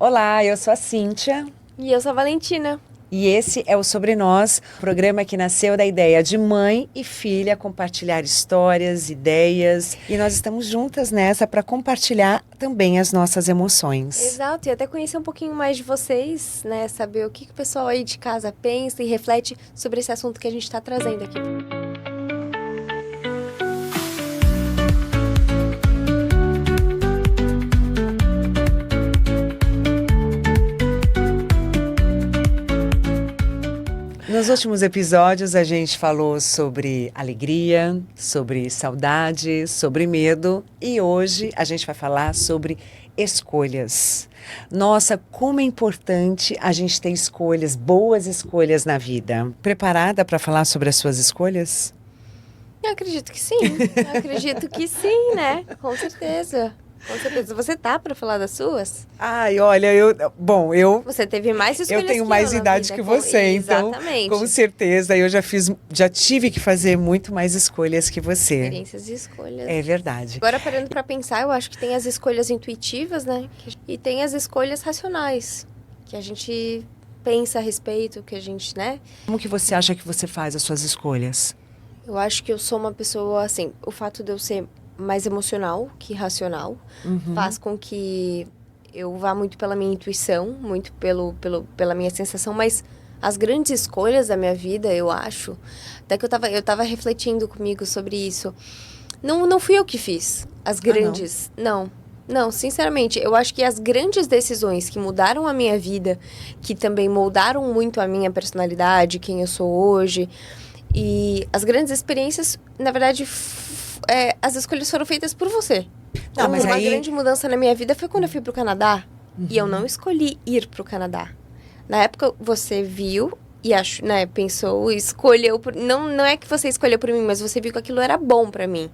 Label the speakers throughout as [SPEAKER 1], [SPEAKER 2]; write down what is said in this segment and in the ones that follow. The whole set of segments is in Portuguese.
[SPEAKER 1] Olá, eu sou a Cíntia.
[SPEAKER 2] E eu sou a Valentina.
[SPEAKER 1] E esse é o Sobre Nós, programa que nasceu da ideia de mãe e filha compartilhar histórias, ideias. E nós estamos juntas nessa para compartilhar também as nossas emoções.
[SPEAKER 2] Exato, e até conhecer um pouquinho mais de vocês, né? Saber o que o pessoal aí de casa pensa e reflete sobre esse assunto que a gente está trazendo aqui.
[SPEAKER 1] Nos últimos episódios a gente falou sobre alegria, sobre saudade, sobre medo e hoje a gente vai falar sobre escolhas. Nossa, como é importante a gente ter escolhas, boas escolhas na vida. Preparada para falar sobre as suas escolhas?
[SPEAKER 2] Eu acredito que sim, né? Com certeza. Com certeza. Você tá para falar das suas?
[SPEAKER 1] Ai, olha,
[SPEAKER 2] Você teve mais escolhas
[SPEAKER 1] eu tenho mais idade que você, então, com certeza, eu já tive que fazer muito mais escolhas que você.
[SPEAKER 2] Experiências e escolhas.
[SPEAKER 1] É verdade.
[SPEAKER 2] Agora, parando para pensar, eu acho que tem as escolhas intuitivas, né? E tem as escolhas racionais, que a gente pensa a respeito, que a gente, né?
[SPEAKER 1] Como que você acha que você faz as suas escolhas?
[SPEAKER 2] Eu acho que eu sou uma pessoa, assim, o fato de eu ser mais emocional que racional faz com que eu vá muito pela minha intuição, muito pela minha sensação, mas as grandes escolhas da minha vida, eu acho, até que eu tava refletindo comigo sobre isso, não fui eu que fiz as grandes, não, sinceramente, eu acho que as grandes decisões que mudaram a minha vida, que também moldaram muito a minha personalidade, quem eu sou hoje, e as grandes experiências, na verdade, as escolhas foram feitas por você.
[SPEAKER 1] Não, mas
[SPEAKER 2] uma grande mudança na minha vida foi quando eu fui pro Canadá. E eu não escolhi ir pro Canadá. Na época, você viu e pensou, escolheu... Não é que você escolheu por mim, mas você viu que aquilo era bom pra mim.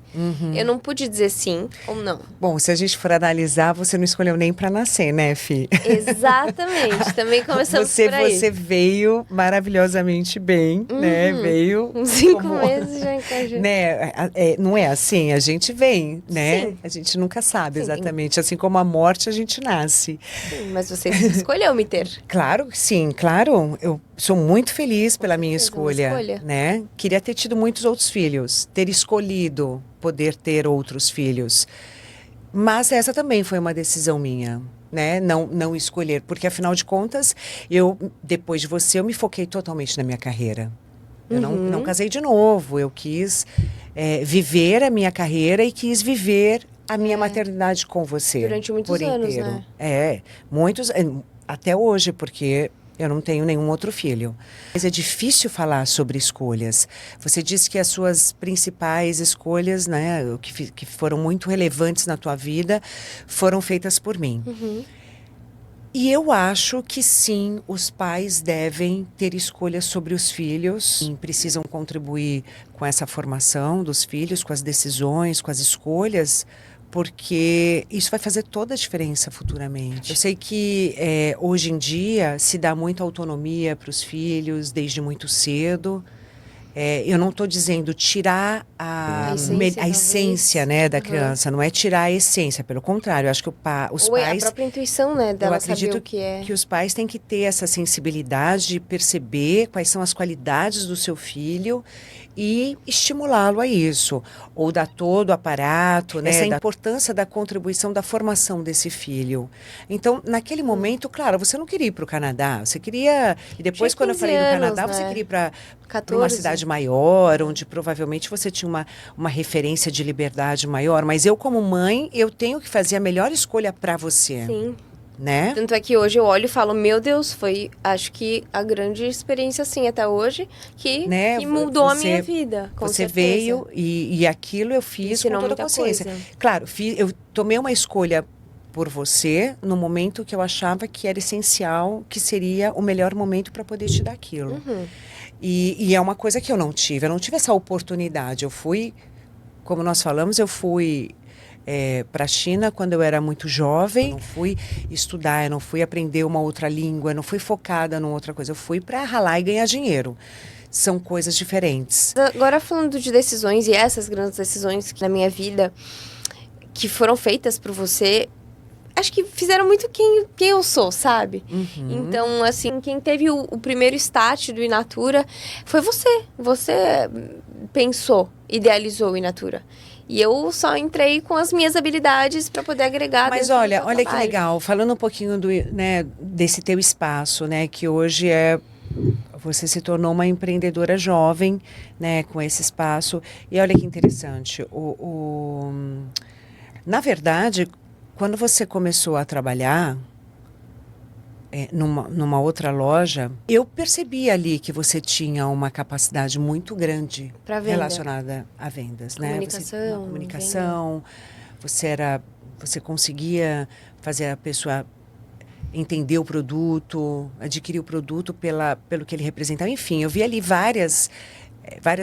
[SPEAKER 2] Eu não pude dizer sim ou não.
[SPEAKER 1] Bom, se a gente for analisar, você não escolheu nem pra nascer, né, Fi?
[SPEAKER 2] Exatamente. Também começamos por aí.
[SPEAKER 1] Você veio maravilhosamente bem, né? Veio...
[SPEAKER 2] Uns 5 meses já encaixou.
[SPEAKER 1] Né? Não é assim, a gente vem, né?
[SPEAKER 2] Sim.
[SPEAKER 1] A gente nunca sabe exatamente. Assim como a morte, a gente nasce.
[SPEAKER 2] Sim, mas você escolheu me ter.
[SPEAKER 1] Claro que sim, claro. Eu sou muito feliz pela minha escolha, né? Queria ter tido muitos outros filhos, ter escolhido poder ter outros filhos. Mas essa também foi uma decisão minha, né? Não escolher, porque afinal de contas, depois de você, eu me foquei totalmente na minha carreira. Eu não casei de novo, eu quis viver a minha carreira e quis viver a minha maternidade com você.
[SPEAKER 2] Durante muitos anos,
[SPEAKER 1] inteiro.
[SPEAKER 2] né?
[SPEAKER 1] Muitos, até hoje, porque eu não tenho nenhum outro filho. Mas é difícil falar sobre escolhas. Você disse que as suas principais escolhas, né, que foram muito relevantes na tua vida, foram feitas por mim. E eu acho que sim, os pais devem ter escolhas sobre os filhos, e precisam contribuir com essa formação dos filhos, com as decisões, com as escolhas, porque isso vai fazer toda a diferença futuramente. Eu sei que hoje em dia se dá muita autonomia para os filhos desde muito cedo. Eu não estou dizendo tirar a essência, né, da criança, não é tirar a essência, pelo contrário, eu acho que os pais...
[SPEAKER 2] a própria intuição, né, dela
[SPEAKER 1] eu acredito
[SPEAKER 2] saber o que é.
[SPEAKER 1] Que os pais têm que ter essa sensibilidade de perceber quais são as qualidades do seu filho e estimulá-lo a isso, ou dar todo o aparato, né, essa importância da contribuição da formação desse filho. Então, naquele momento, claro, você não queria ir para o Canadá, você queria... E depois, quando eu falei no Canadá, você queria ir para uma cidade maior, onde provavelmente você tinha uma referência de liberdade maior. Mas eu, como mãe, eu tenho que fazer a melhor escolha para você.
[SPEAKER 2] Sim.
[SPEAKER 1] Né?
[SPEAKER 2] Tanto é que hoje eu olho e falo, meu Deus, foi, acho que a grande experiência, assim, até hoje, que mudou a minha vida, com
[SPEAKER 1] você
[SPEAKER 2] certeza.
[SPEAKER 1] Veio e aquilo eu fiz com toda a consciência. Claro, eu tomei uma escolha por você no momento que eu achava que era essencial, que seria o melhor momento para poder te dar aquilo. E é uma coisa que eu não tive essa oportunidade. Eu fui, como nós falamos, eu fui para a China quando eu era muito jovem. Eu não fui estudar, eu não fui aprender uma outra língua, eu não fui focada numa outra coisa. Eu fui para ralar e ganhar dinheiro. São coisas diferentes.
[SPEAKER 2] Agora, falando de decisões e essas grandes decisões na minha vida que foram feitas por você, acho que fizeram muito quem eu sou, sabe? Então, assim, quem teve o primeiro start do Inatura foi você. Você pensou, idealizou o Inatura. E eu só entrei com as minhas habilidades para poder agregar.
[SPEAKER 1] Mas olha que legal, falando um pouquinho né, desse teu espaço, né, que hoje você se tornou uma empreendedora jovem, né, com esse espaço. E olha que interessante, na verdade, quando você começou a trabalhar numa outra loja, eu percebi ali que você tinha uma capacidade muito grande relacionada a vendas, né? Comunicação, você conseguia fazer a pessoa entender o produto, adquirir o produto pelo que ele representava. Enfim, eu vi ali várias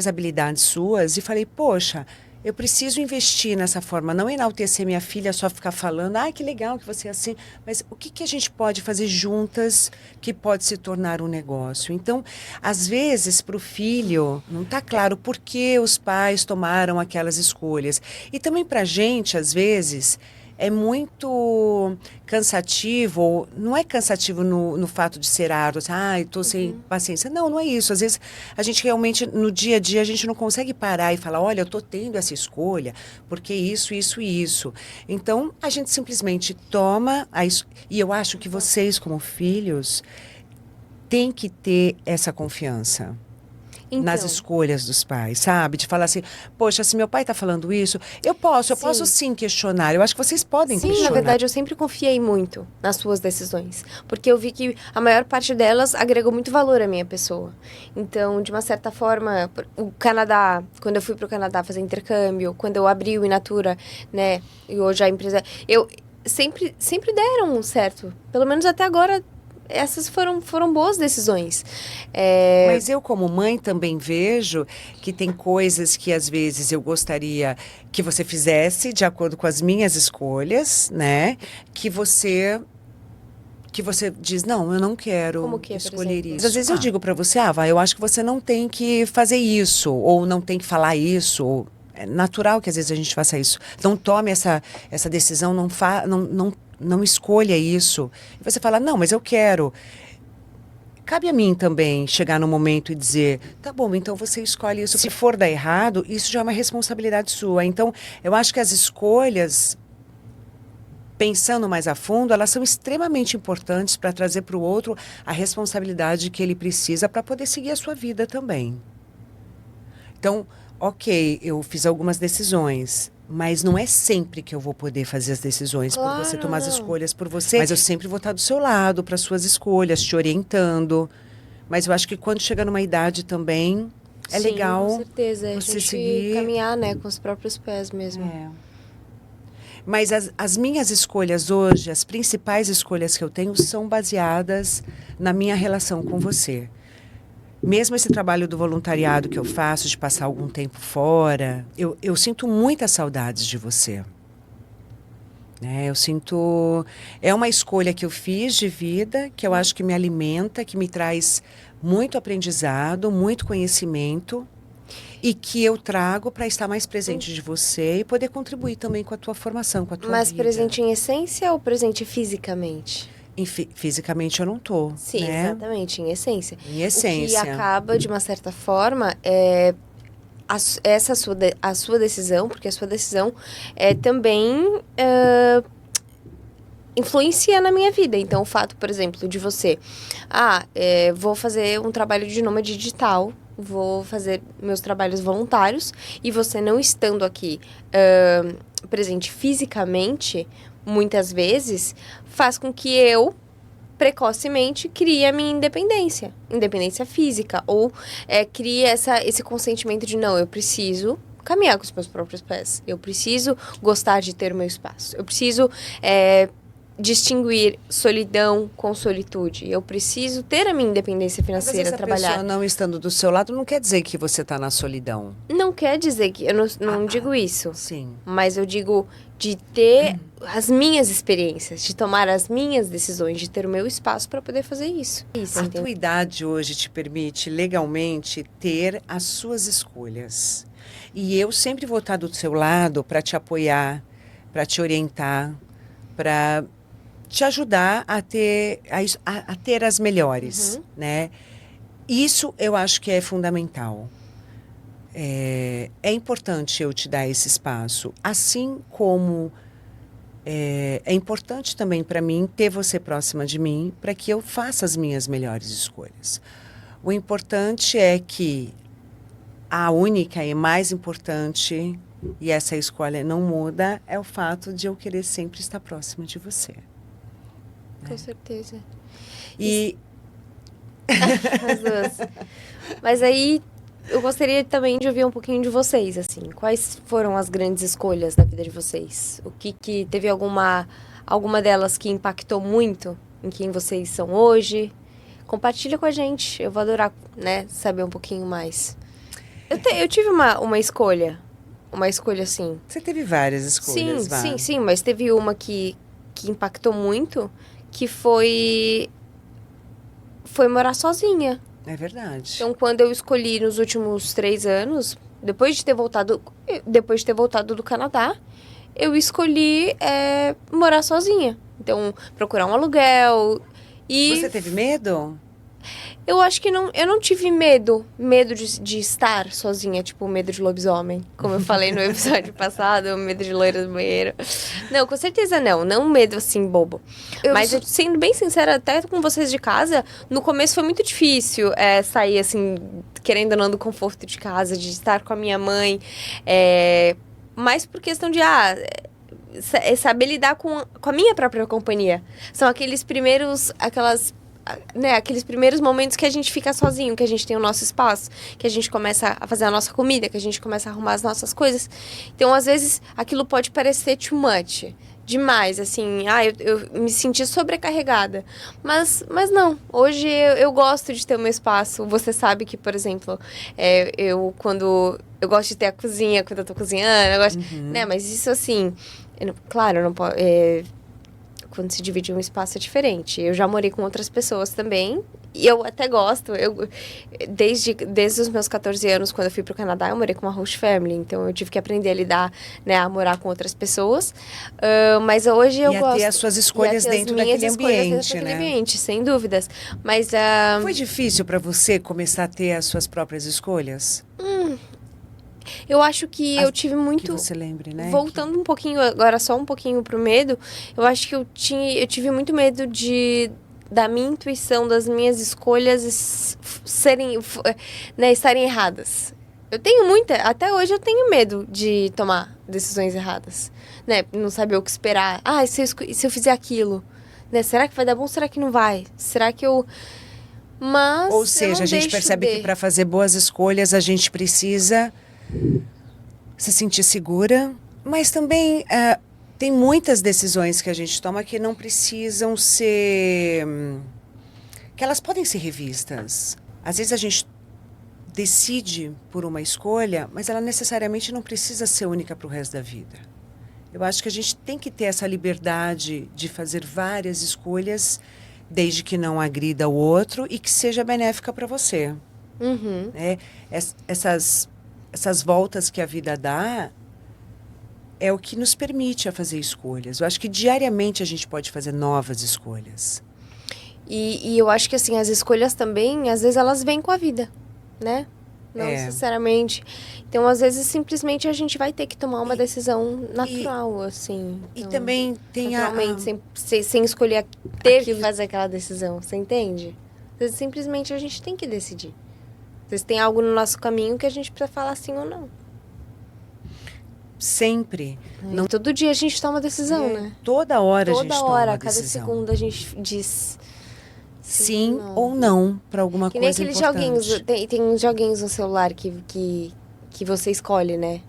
[SPEAKER 1] habilidades suas e falei, poxa, eu preciso investir nessa forma, não enaltecer minha filha, só ficar falando, que legal que você é assim, mas o que a gente pode fazer juntas que pode se tornar um negócio? Então, às vezes, para o filho, não está claro por que os pais tomaram aquelas escolhas. E também para a gente, às vezes, é muito cansativo, ou não é cansativo no fato de ser árduo, estou sem paciência. Não é isso. Às vezes, a gente realmente, no dia a dia, a gente não consegue parar e falar, olha, eu estou tendo essa escolha, porque isso, isso e isso. Então, a gente simplesmente toma, e eu acho que vocês, como filhos, têm que ter essa confiança. Então, nas escolhas dos pais, sabe? De falar assim, poxa, se meu pai está falando isso, eu posso sim questionar. Eu acho que vocês podem questionar.
[SPEAKER 2] Sim, na verdade, eu sempre confiei muito nas suas decisões. Porque eu vi que a maior parte delas agregou muito valor à minha pessoa. Então, de uma certa forma, o Canadá, quando eu fui para o Canadá fazer intercâmbio, quando eu abri o Inatura, né? E hoje a empresa... Eu sempre deram um certo. Pelo menos até agora... Essas foram boas decisões.
[SPEAKER 1] Mas eu, como mãe, também vejo que tem coisas que, às vezes, eu gostaria que você fizesse de acordo com as minhas escolhas, né? Que você diz, não, eu não quero escolher isso. Mas, às vezes eu digo para você, eu acho que você não tem que fazer isso, ou não tem que falar isso. É natural que, às vezes, a gente faça isso. Não tome essa decisão, não escolha isso. E você fala, não, mas eu quero. Cabe a mim também chegar no momento e dizer, tá bom, então você escolhe isso. Se for dar errado, isso já é uma responsabilidade sua. Então, eu acho que as escolhas, pensando mais a fundo, elas são extremamente importantes para trazer para o outro a responsabilidade que ele precisa para poder seguir a sua vida também. Então, ok, eu fiz algumas decisões, mas não é sempre que eu vou poder fazer as decisões por você, tomar as escolhas por você. Mas eu sempre vou estar do seu lado para suas escolhas, te orientando. Mas eu acho que quando chega numa idade também, é legal.
[SPEAKER 2] Com certeza, a gente seguir... caminhar, né, com os próprios pés mesmo.
[SPEAKER 1] Mas as minhas escolhas hoje, as principais escolhas que eu tenho, são baseadas na minha relação com você. Mesmo esse trabalho do voluntariado que eu faço, de passar algum tempo fora, eu sinto muitas saudades de você. Eu sinto... É uma escolha que eu fiz de vida, que eu acho que me alimenta, que me traz muito aprendizado, muito conhecimento, e que eu trago para estar mais presente de você e poder contribuir também com a tua formação, com a tua vida.
[SPEAKER 2] Mas presente em essência ou presente fisicamente?
[SPEAKER 1] Fisicamente eu não tô.
[SPEAKER 2] Sim,
[SPEAKER 1] né?
[SPEAKER 2] Exatamente, em essência.
[SPEAKER 1] Em essência.
[SPEAKER 2] O que acaba, de uma certa forma, a sua decisão, porque a sua decisão também influencia na minha vida. Então, o fato, por exemplo, de você... vou fazer um trabalho de nômade digital, vou fazer meus trabalhos voluntários, e você não estando aqui presente fisicamente... muitas vezes, faz com que eu, precocemente, crie a minha independência física, ou crie esse consentimento de, não, eu preciso caminhar com os meus próprios pés, eu preciso gostar de ter o meu espaço, eu preciso distinguir solidão com solitude, eu preciso ter a minha independência financeira, trabalhar.
[SPEAKER 1] A pessoa não estando do seu lado não quer dizer que você está na solidão.
[SPEAKER 2] Não quer dizer que... Eu não digo isso.
[SPEAKER 1] Sim.
[SPEAKER 2] Mas eu digo de ter as minhas experiências, de tomar as minhas decisões, de ter o meu espaço para poder fazer isso.
[SPEAKER 1] A tua idade hoje te permite legalmente ter as suas escolhas. E eu sempre vou estar do seu lado para te apoiar, para te orientar, para te ajudar a ter, a ter as melhores, né? Isso eu acho que é fundamental. É importante eu te dar esse espaço, assim como é importante também para mim ter você próxima de mim para que eu faça as minhas melhores escolhas. O importante é que a única e mais importante, e essa escolha não muda, é o fato de eu querer sempre estar próxima de você.
[SPEAKER 2] Com certeza.
[SPEAKER 1] E
[SPEAKER 2] As duas. Mas aí eu gostaria também de ouvir um pouquinho de vocês, assim. Quais foram as grandes escolhas na vida de vocês? O que teve alguma delas que impactou muito em quem vocês são hoje? Compartilha com a gente. Eu vou adorar, né, saber um pouquinho mais. Eu tive uma escolha. Uma escolha, assim.
[SPEAKER 1] Você teve várias escolhas,
[SPEAKER 2] Sim, mas teve uma que impactou muito, que foi morar sozinha.
[SPEAKER 1] É verdade.
[SPEAKER 2] Então, quando eu escolhi nos últimos 3 anos, depois de ter voltado do Canadá, eu escolhi morar sozinha. Então, procurar um aluguel e...
[SPEAKER 1] Você teve medo?
[SPEAKER 2] Eu acho que não, eu não tive medo de estar sozinha, tipo, medo de lobisomem, como eu falei no episódio passado, medo de loira do banheiro. Não, com certeza não medo assim, bobo. Mas, sendo bem sincera, até com vocês de casa, no começo foi muito difícil sair, assim, querendo ou não do conforto de casa, de estar com a minha mãe, mais por questão de, saber lidar com a minha própria companhia. São aqueles primeiros momentos que a gente fica sozinho, que a gente tem o nosso espaço, que a gente começa a fazer a nossa comida, que a gente começa a arrumar as nossas coisas. Então, às vezes, aquilo pode parecer too much, demais, assim, eu me senti sobrecarregada. Mas não, hoje eu gosto de ter o meu espaço. Você sabe que, por exemplo, eu gosto de ter a cozinha quando eu tô cozinhando, eu gosto, né, mas isso assim, claro, eu não posso... Quando se divide um espaço é diferente. Eu já morei com outras pessoas também. E eu até gosto. Desde os meus 14 anos, quando eu fui pro Canadá, eu morei com uma host family. Então, eu tive que aprender a lidar, né, a morar com outras pessoas. Mas hoje eu gosto...
[SPEAKER 1] E a ter as suas escolhas dentro daquele ambiente, né?
[SPEAKER 2] Ambiente, sem dúvidas. Mas...
[SPEAKER 1] Foi difícil para você começar a ter as suas próprias escolhas?
[SPEAKER 2] Eu acho que eu tive muito...
[SPEAKER 1] Que você lembre, né?
[SPEAKER 2] Voltando um pouquinho, agora só um pouquinho pro medo, eu acho que eu tive muito medo da minha intuição, das minhas escolhas estarem erradas. Eu tenho até hoje eu tenho medo de tomar decisões erradas, né? Não saber o que esperar. Se eu fizer aquilo, né? Será que vai dar bom? Será que não vai? Será que eu... Mas...
[SPEAKER 1] Ou seja, a gente percebe que para fazer boas escolhas a gente precisa se sentir segura, mas também tem muitas decisões que a gente toma que não precisam ser... que elas podem ser revistas. Às vezes a gente decide por uma escolha, mas ela necessariamente não precisa ser única para o resto da vida. Eu acho que a gente tem que ter essa liberdade de fazer várias escolhas, desde que não agrida o outro e que seja benéfica para você. Né? Essas voltas que a vida dá é o que nos permite a fazer escolhas. Eu acho que diariamente a gente pode fazer novas escolhas.
[SPEAKER 2] E eu acho que, assim, as escolhas também, às vezes, elas vêm com a vida, né? Não necessariamente. Então, às vezes, simplesmente a gente vai ter que tomar uma decisão natural, assim. Então,
[SPEAKER 1] e também tem
[SPEAKER 2] naturalmente, sem escolher ter que fazer aquela decisão, você entende? Às vezes, simplesmente a gente tem que decidir. Às vezes tem algo no nosso caminho que a gente precisa falar sim ou não.
[SPEAKER 1] Sempre.
[SPEAKER 2] Não, todo dia a gente toma decisão, né?
[SPEAKER 1] Toda hora a gente toma uma decisão.
[SPEAKER 2] Cada segundo a gente diz
[SPEAKER 1] sim ou não para alguma coisa importante. Que nem aqueles
[SPEAKER 2] joguinhos, tem uns joguinhos no celular que você escolhe, né?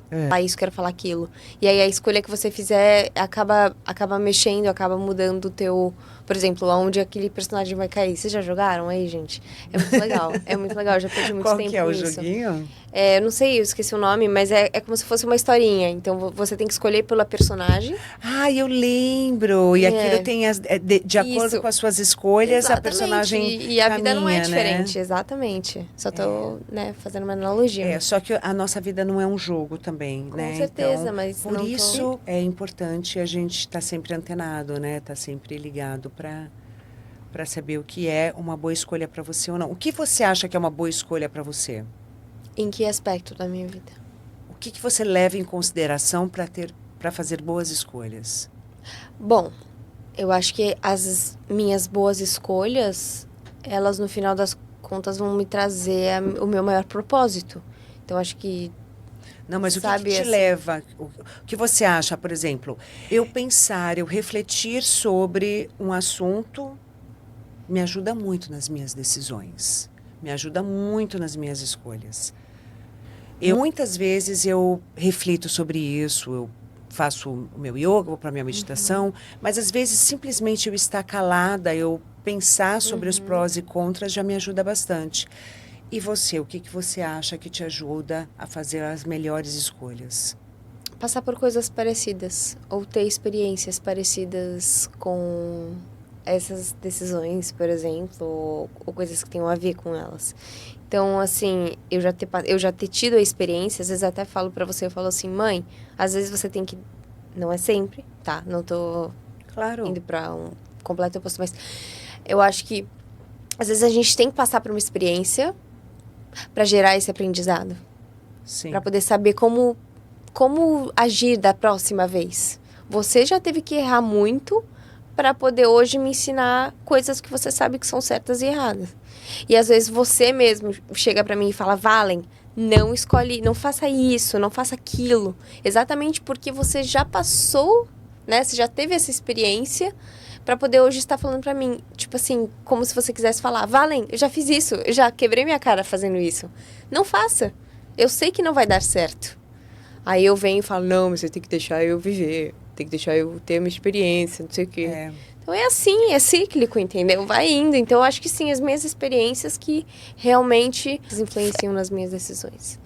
[SPEAKER 2] Isso, quero falar aquilo. E aí a escolha que você fizer acaba mexendo, acaba mudando o teu... Por exemplo, aonde aquele personagem vai cair. Vocês já jogaram aí, gente? É muito legal. É muito legal, já perdi muito tempo nisso.
[SPEAKER 1] Qual que é o joguinho?
[SPEAKER 2] Não sei, eu esqueci o nome, mas é como se fosse uma historinha. Então, você tem que escolher pela personagem.
[SPEAKER 1] Eu lembro. E aquilo tem, de acordo com as suas escolhas, exatamente. A personagem
[SPEAKER 2] E a vida não é diferente, né? Exatamente. Só tô, fazendo uma analogia.
[SPEAKER 1] Só que a nossa vida não é um jogo também. também, né?
[SPEAKER 2] Com certeza,
[SPEAKER 1] então,
[SPEAKER 2] mas
[SPEAKER 1] por
[SPEAKER 2] não
[SPEAKER 1] isso é importante a gente estar sempre antenado, né? Estar sempre ligado para saber o que é uma boa escolha para você ou não. O que você acha que é uma boa escolha para você?
[SPEAKER 2] Em que aspecto da minha vida?
[SPEAKER 1] O que você leva em consideração para fazer boas escolhas?
[SPEAKER 2] Bom, eu acho que as minhas boas escolhas, elas no final das contas vão me trazer o meu maior propósito. Então acho que
[SPEAKER 1] Não, mas o que
[SPEAKER 2] sabe
[SPEAKER 1] te
[SPEAKER 2] assim,
[SPEAKER 1] leva? O que você acha, por exemplo, eu refletir sobre um assunto me ajuda muito nas minhas decisões, me ajuda muito nas minhas escolhas. Muitas vezes eu reflito sobre isso, eu faço o meu yoga, vou para a minha meditação, mas às vezes simplesmente eu estar calada, eu pensar sobre os prós e contras já me ajuda bastante. E você, o que você acha que te ajuda a fazer as melhores escolhas?
[SPEAKER 2] passar por coisas parecidas ou ter experiências parecidas com essas decisões, por exemplo, ou coisas que tenham a ver com elas. Então, assim, eu já ter tido a experiência, às vezes até falo pra você, eu falo assim, mãe, às vezes você tem que, não é sempre, tá? Não tô
[SPEAKER 1] Claro.
[SPEAKER 2] indo pra um completo oposto, mas eu acho que às vezes a gente tem que passar por uma experiência pra gerar esse aprendizado,
[SPEAKER 1] Sim.
[SPEAKER 2] pra poder saber como agir da próxima vez. Você já teve que errar muito para poder hoje me ensinar coisas que você sabe que são certas e erradas. E às vezes você mesmo chega para mim e fala, Valen, não escolhe, não faça isso, não faça aquilo. Exatamente porque você já passou, né? Você já teve essa experiência para poder hoje estar falando para mim, tipo assim, como se você quisesse falar, Valen, eu já fiz isso, eu já quebrei minha cara fazendo isso. Não faça. Eu sei que não vai dar certo. Aí eu venho e falo, não, mas você tem que deixar eu viver, tem que deixar eu ter a minha experiência, não sei o quê.
[SPEAKER 1] É.
[SPEAKER 2] Então é assim, é cíclico, entendeu? Vai indo. Então eu acho que sim, as minhas experiências que realmente influenciam nas minhas decisões.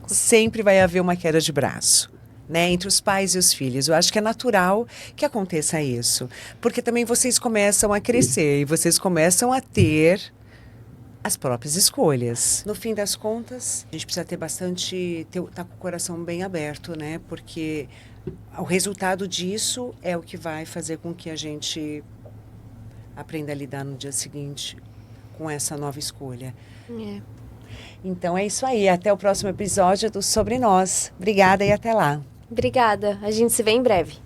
[SPEAKER 1] Sempre vai haver uma queda de braço, né, entre os pais e os filhos. Eu acho que é natural que aconteça isso, porque também vocês começam a crescer e vocês começam a ter as próprias escolhas. No fim das contas, a gente precisa ter tá com o coração bem aberto, né? Porque o resultado disso é o que vai fazer com que a gente aprenda a lidar no dia seguinte com essa nova escolha.
[SPEAKER 2] É.
[SPEAKER 1] Então é isso aí. Até o próximo episódio do Sobre Nós. Obrigada e até lá.
[SPEAKER 2] Obrigada. A gente se vê em breve.